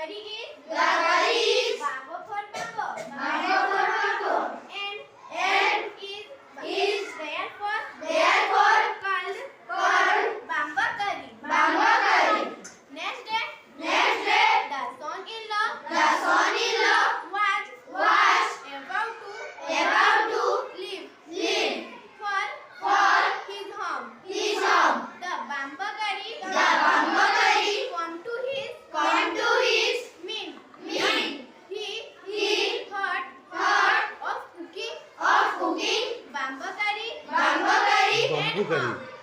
curry is bamboo for bamboo. And is therefore called bamboo curry. Next day, the son-in-law was about to leave for his home. The bamboo curry come to his mean. He thought of cooking bamboo curry Bamboo curry.